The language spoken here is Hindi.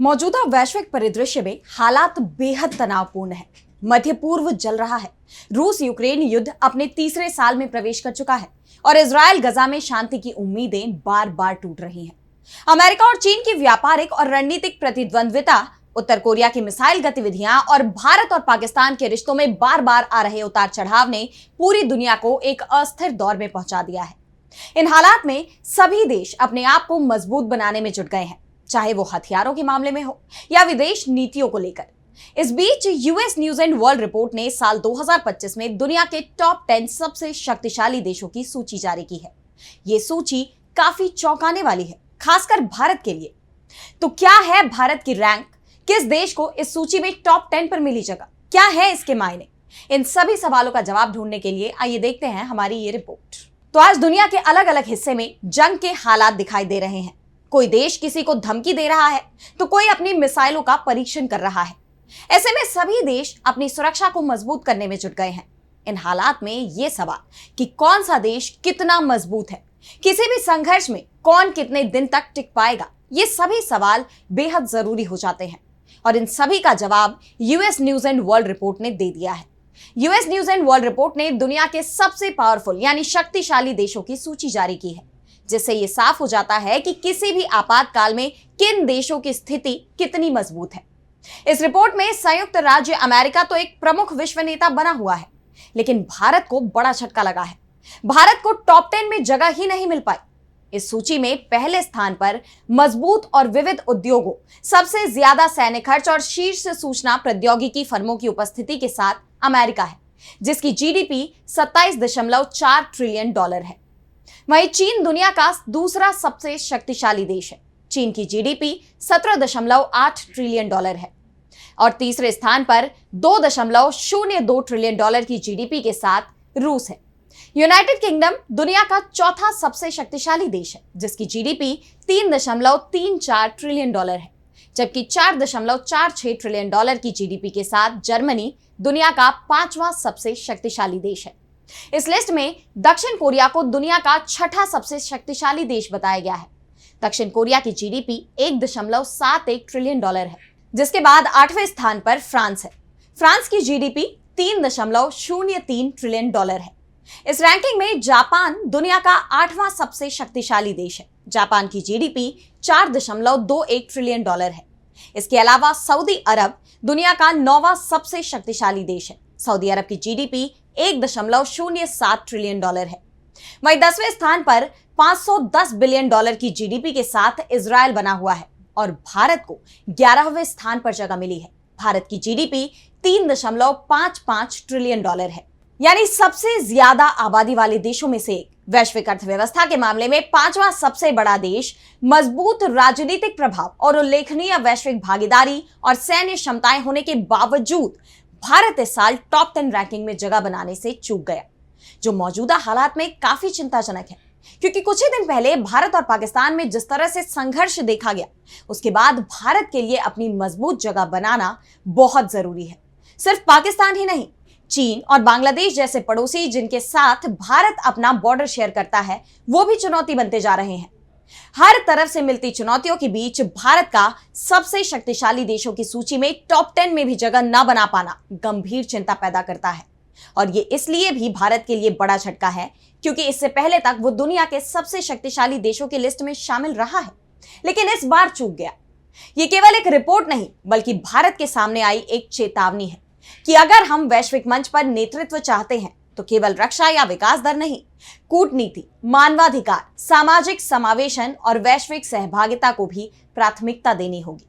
मौजूदा वैश्विक परिदृश्य में हालात बेहद तनावपूर्ण है। मध्य पूर्व जल रहा है। रूस यूक्रेन युद्ध अपने तीसरे साल में प्रवेश कर चुका है और इजराइल गजा में शांति की उम्मीदें बार बार टूट रही हैं। अमेरिका और चीन की व्यापारिक और रणनीतिक प्रतिद्वंद्विता, उत्तर कोरिया की मिसाइल गतिविधियां और भारत और पाकिस्तान के रिश्तों में बार बार आ रहे उतार चढ़ाव ने पूरी दुनिया को एक अस्थिर दौर में पहुंचा दिया है। इन हालात में सभी देश अपने आप को मजबूत बनाने में जुट गए हैं, चाहे वो हथियारों के मामले में हो या विदेश नीतियों को लेकर। इस बीच US news and world report ने साल 2025 में दुनिया के टॉप 10 सबसे शक्तिशाली देशों की सूची जारी की है। ये सूची काफी चौंकाने वाली है, खासकर भारत के लिए। तो क्या है भारत की रैंक? किस देश को इस सूची में टॉप 10 पर मिली जगह? क्या है इसके मायने? इन सभी सवालों का जवाब ढूंढने के लिए आइए देखते हैं हमारी ये रिपोर्ट। तो आज दुनिया के अलग अलग हिस्से में जंग के हालात दिखाई दे रहे हैं। कोई देश किसी को धमकी दे रहा है तो कोई अपनी मिसाइलों का परीक्षण कर रहा है। ऐसे में सभी देश अपनी सुरक्षा को मजबूत करने में जुट गए हैं। इन हालात में यह सवाल कि कौन सा देश कितना मजबूत है, किसी भी संघर्ष में कौन कितने दिन तक टिक पाएगा, ये सभी सवाल बेहद जरूरी हो जाते हैं। और इन सभी का जवाब US news and world report ने दे दिया है। US news and world report ने दुनिया के सबसे पावरफुल यानी शक्तिशाली देशों की सूची जारी की है, जिससे यह साफ हो जाता है कि किसी भी आपातकाल में किन देशों की स्थिति कितनी मजबूत है। इस रिपोर्ट में संयुक्त राज्य अमेरिका तो एक प्रमुख विश्व नेता बना हुआ है, लेकिन भारत को बड़ा झटका लगा है। भारत को टॉप 10 में जगह ही नहीं मिल पाई। इस सूची में पहले स्थान पर मजबूत और विविध उद्योगों, सबसे ज्यादा सैन्य खर्च और शीर्ष सूचना प्रौद्योगिकी फर्मों की उपस्थिति के साथ अमेरिका है, जिसकी जीडीपी 27.4 ट्रिलियन डॉलर है। वहीं चीन दुनिया का दूसरा सबसे शक्तिशाली देश है। चीन की जीडीपी 17.8 ट्रिलियन डॉलर है और तीसरे स्थान पर 2.02 ट्रिलियन डॉलर की जीडीपी के साथ रूस है। यूनाइटेड किंगडम दुनिया का चौथा सबसे शक्तिशाली देश है, जिसकी जीडीपी 3.34 ट्रिलियन डॉलर है, जबकि 4.46 ट्रिलियन डॉलर की जीडीपी के साथ जर्मनी दुनिया का पांचवां सबसे शक्तिशाली देश है। इस लिस्ट में दक्षिण कोरिया को दुनिया का छठा सबसे शक्तिशाली देश बताया गया है। दक्षिण कोरिया की जीडीपी 1.71 ट्रिलियन डॉलर है, जिसके बाद 8वें स्थान पर फ्रांस है। फ्रांस की जीडीपी 3.03 ट्रिलियन डॉलर है। इस रैंकिंग में जापान दुनिया का 8वां सबसे शक्तिशाली देश है। जापान की जीडीपी 4.21 ट्रिलियन डॉलर है। इसके अलावा सऊदी अरब दुनिया का 9वां सबसे शक्तिशाली देश है। सऊदी अरब की जीडीपी 1.07 ट्रिलियन डॉलर है। वहीं 10वें स्थान पर 510 बिलियन डॉलर की जीडीपी के साथ इजराइल बना हुआ है और भारत को 11वें स्थान पर जगह मिली है। भारत की जीडीपी 3.55 ट्रिलियन डॉलर है, यानी सबसे ज्यादा आबादी वाले देशों में से एक। वैश्विक अर्थव्यवस्था के मामले में 5वां सबसे बड़ा देश, मजबूत राजनीतिक प्रभाव और उल्लेखनीय वैश्विक भागीदारी और सैन्य क्षमताएं होने के बावजूद भारत इस साल टॉप 10 रैंकिंग में जगह बनाने से चूक गया, जो मौजूदा हालात में काफी चिंताजनक है। क्योंकि कुछ ही दिन पहले भारत और पाकिस्तान में जिस तरह से संघर्ष देखा गया, उसके बाद भारत के लिए अपनी मजबूत जगह बनाना बहुत जरूरी है। सिर्फ पाकिस्तान ही नहीं, चीन और बांग्लादेश जैसे पड़ोसी जिनके साथ भारत अपना बॉर्डर शेयर करता है, वो भी चुनौती बनते जा रहे हैं। हर तरफ से मिलती चुनौतियों के बीच भारत का सबसे शक्तिशाली देशों की सूची में टॉप 10 में भी जगह न बना पाना गंभीर चिंता पैदा करता है। और ये इसलिए भी भारत के लिए बड़ा झटका है क्योंकि इससे पहले तक वो दुनिया के सबसे शक्तिशाली देशों की लिस्ट में शामिल रहा है, लेकिन इस बार चूक गया। ये केवल एक रिपोर्ट नहीं, बल्कि भारत के सामने आई एक चेतावनी है कि अगर हम वैश्विक मंच पर नेतृत्व चाहते हैं तो केवल रक्षा या विकास दर नहीं, कूटनीति, मानवाधिकार, सामाजिक समावेशन और वैश्विक सहभागिता को भी प्राथमिकता देनी होगी।